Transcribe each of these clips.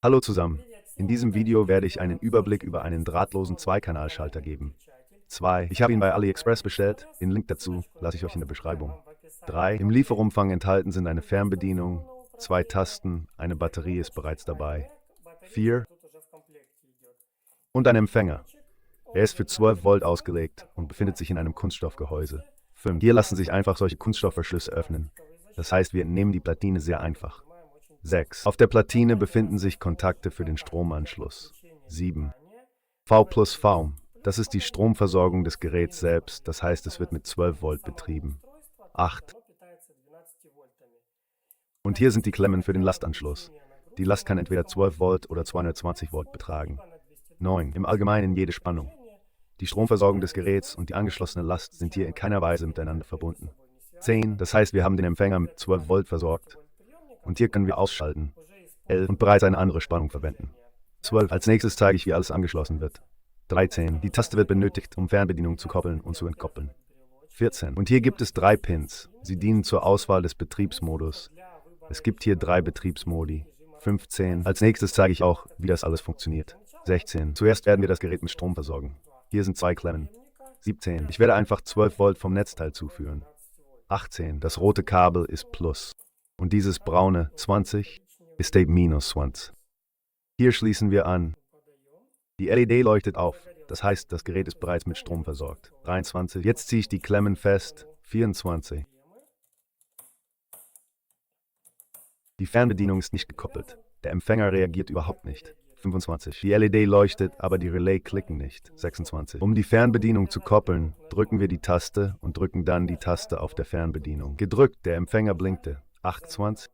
Hallo zusammen. In diesem Video werde ich einen Überblick über einen drahtlosen Zweikanalschalter geben. 2. Ich habe ihn bei AliExpress bestellt. Den Link dazu lasse ich euch in der Beschreibung. 3. Im Lieferumfang enthalten sind eine Fernbedienung, 2 Tasten, eine Batterie ist bereits dabei. 4. Und ein Empfänger. Er ist für 12 Volt ausgelegt und befindet sich in einem Kunststoffgehäuse. 5. Hier lassen sich einfach solche Kunststoffverschlüsse öffnen. Das heißt, wir entnehmen die Platine sehr einfach. 6. Auf der Platine befinden sich Kontakte für den Stromanschluss. 7. V plus V. Das ist die Stromversorgung des Geräts selbst, das heißt, es wird mit 12 Volt betrieben. 8. Und hier sind die Klemmen für den Lastanschluss. Die Last kann entweder 12 Volt oder 220 Volt betragen. 9. Im Allgemeinen jede Spannung. Die Stromversorgung des Geräts und die angeschlossene Last sind hier in keiner Weise miteinander verbunden. 10. Das heißt, wir haben den Empfänger mit 12 Volt versorgt. Und hier können wir ausschalten. 11. Und bereits eine andere Spannung verwenden. 12. Als nächstes zeige ich, wie alles angeschlossen wird. 13. Die Taste wird benötigt, um Fernbedienung zu koppeln und zu entkoppeln. 14. Und hier gibt es 3 Pins. Sie dienen zur Auswahl des Betriebsmodus. Es gibt hier 3 Betriebsmodi. 15. Als nächstes zeige ich auch, wie das alles funktioniert. 16. Zuerst werden wir das Gerät mit Strom versorgen. Hier sind 2 Klemmen. 17. Ich werde einfach 12 Volt vom Netzteil zuführen. 18. Das rote Kabel ist Plus. Und dieses braune 20 ist der Minus 20. Hier schließen wir an. Die LED leuchtet auf. Das heißt, das Gerät ist bereits mit Strom versorgt. 23. Jetzt ziehe ich die Klemmen fest. 24. Die Fernbedienung ist nicht gekoppelt. Der Empfänger reagiert überhaupt nicht. 25. Die LED leuchtet, aber die Relais klicken nicht. 26. Um die Fernbedienung zu koppeln, drücken wir die Taste und drücken dann die Taste auf der Fernbedienung. Gedrückt, der Empfänger blinkte. 28.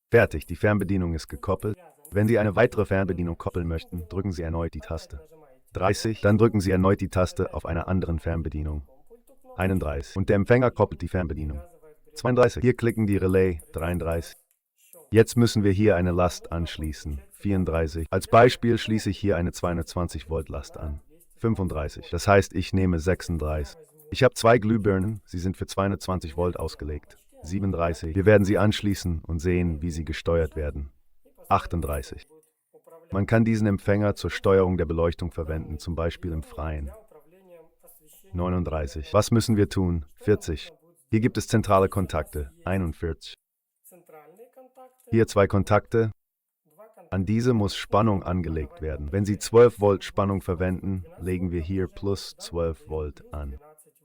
Fertig, die Fernbedienung ist gekoppelt. Wenn Sie eine weitere Fernbedienung koppeln möchten, drücken Sie erneut die Taste. 30. Dann drücken Sie erneut die Taste auf einer anderen Fernbedienung. 31. Und der Empfänger koppelt die Fernbedienung. 32. Hier klicken die Relais. 33. Jetzt müssen wir hier eine Last anschließen. 34. Als Beispiel schließe ich hier eine 220 Volt Last an. 35. Das heißt, ich nehme 36. Ich habe 2 Glühbirnen, sie sind für 220 Volt ausgelegt. 37. Wir werden sie anschließen und sehen, wie sie gesteuert werden. 38. Man kann diesen Empfänger zur Steuerung der Beleuchtung verwenden, zum Beispiel im Freien. 39. Was müssen wir tun? 40. Hier gibt es zentrale Kontakte. 41. Hier 2 Kontakte. An diese muss Spannung angelegt werden. Wenn Sie 12 Volt Spannung verwenden, legen wir hier plus 12 Volt an.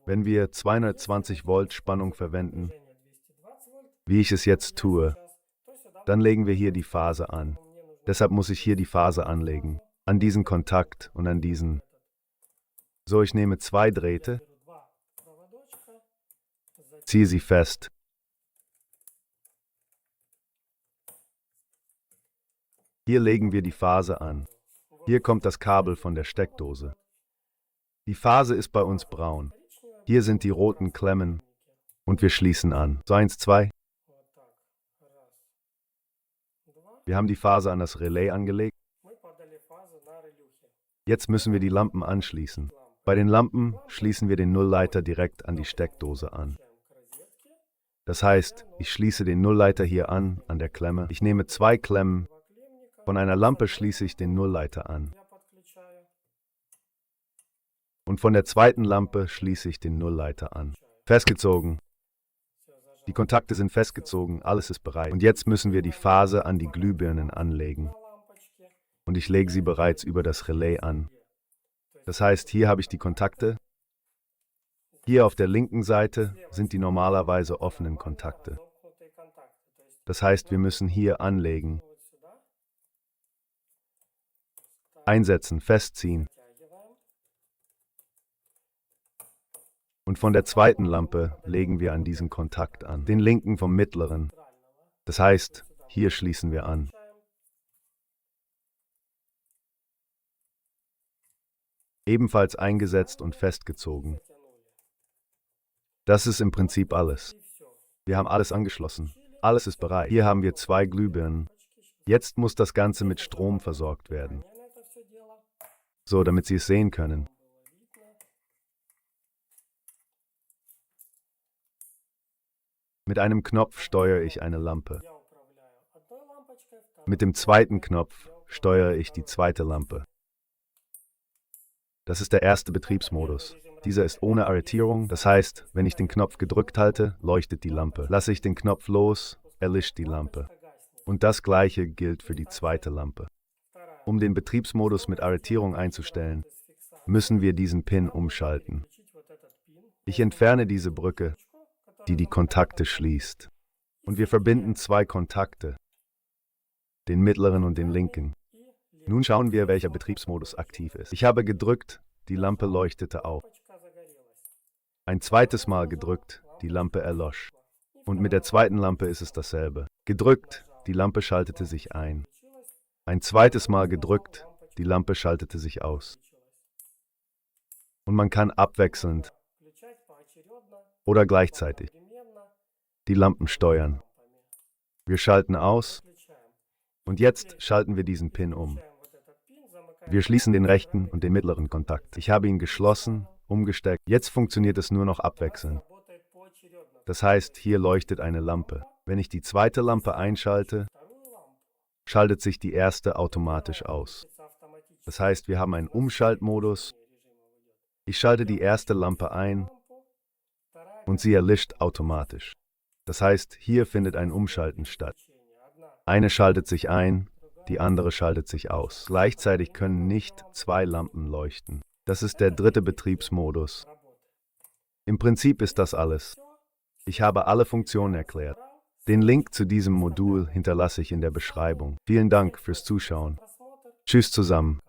Wenn wir 220 Volt Spannung verwenden, wie ich es jetzt tue, dann legen wir hier die Phase an. Deshalb muss ich hier die Phase anlegen. An diesen Kontakt und an diesen. So, ich nehme 2 Drähte, ziehe sie fest. Hier legen wir die Phase an. Hier kommt das Kabel von der Steckdose. Die Phase ist bei uns braun. Hier sind die roten Klemmen und wir schließen an. So 1, 2. Wir haben die Phase an das Relais angelegt. Jetzt müssen wir die Lampen anschließen. Bei den Lampen schließen wir den Nullleiter direkt an die Steckdose an. Das heißt, ich schließe den Nullleiter hier an der Klemme. Ich nehme 2 Klemmen. Von einer Lampe schließe ich den Nullleiter an. Und von der zweiten Lampe schließe ich den Nullleiter an. Festgezogen. Die Kontakte sind festgezogen, alles ist bereit. Und jetzt müssen wir die Phase an die Glühbirnen anlegen. Und ich lege sie bereits über das Relais an. Das heißt, hier habe ich die Kontakte. Hier auf der linken Seite sind die normalerweise offenen Kontakte. Das heißt, wir müssen hier anlegen, einsetzen, festziehen. Und von der zweiten Lampe legen wir an diesen Kontakt an, den linken vom mittleren. Das heißt, hier schließen wir an. Ebenfalls eingesetzt und festgezogen. Das ist im Prinzip alles. Wir haben alles angeschlossen. Alles ist bereit. Hier haben wir 2 Glühbirnen. Jetzt muss das Ganze mit Strom versorgt werden. So, damit Sie es sehen können. Mit einem Knopf steuere ich eine Lampe. Mit dem zweiten Knopf steuere ich die zweite Lampe. Das ist der erste Betriebsmodus. Dieser ist ohne Arretierung, das heißt, wenn ich den Knopf gedrückt halte, leuchtet die Lampe. Lasse ich den Knopf los, erlischt die Lampe. Und das gleiche gilt für die zweite Lampe. Um den Betriebsmodus mit Arretierung einzustellen, müssen wir diesen Pin umschalten. Ich entferne diese Brücke, die die Kontakte schließt. Und wir verbinden zwei Kontakte, den mittleren und den linken. Nun schauen wir, welcher Betriebsmodus aktiv ist. Ich habe gedrückt, die Lampe leuchtete auf. Ein zweites Mal gedrückt, die Lampe erlosch. Und mit der zweiten Lampe ist es dasselbe. Gedrückt, die Lampe schaltete sich ein. Ein zweites Mal gedrückt, die Lampe schaltete sich aus. Und man kann abwechselnd oder gleichzeitig die Lampen steuern. Wir schalten aus und jetzt schalten wir diesen Pin um. Wir schließen den rechten und den mittleren Kontakt. Ich habe ihn geschlossen, umgesteckt. Jetzt funktioniert es nur noch abwechselnd. Das heißt, hier leuchtet eine Lampe. Wenn ich die zweite Lampe einschalte, schaltet sich die erste automatisch aus. Das heißt, wir haben einen Umschaltmodus. Ich schalte die erste Lampe ein und sie erlischt automatisch. Das heißt, hier findet ein Umschalten statt. Eine schaltet sich ein, die andere schaltet sich aus. Gleichzeitig können nicht zwei Lampen leuchten. Das ist der dritte Betriebsmodus. Im Prinzip ist das alles. Ich habe alle Funktionen erklärt. Den Link zu diesem Modul hinterlasse ich in der Beschreibung. Vielen Dank fürs Zuschauen. Tschüss zusammen.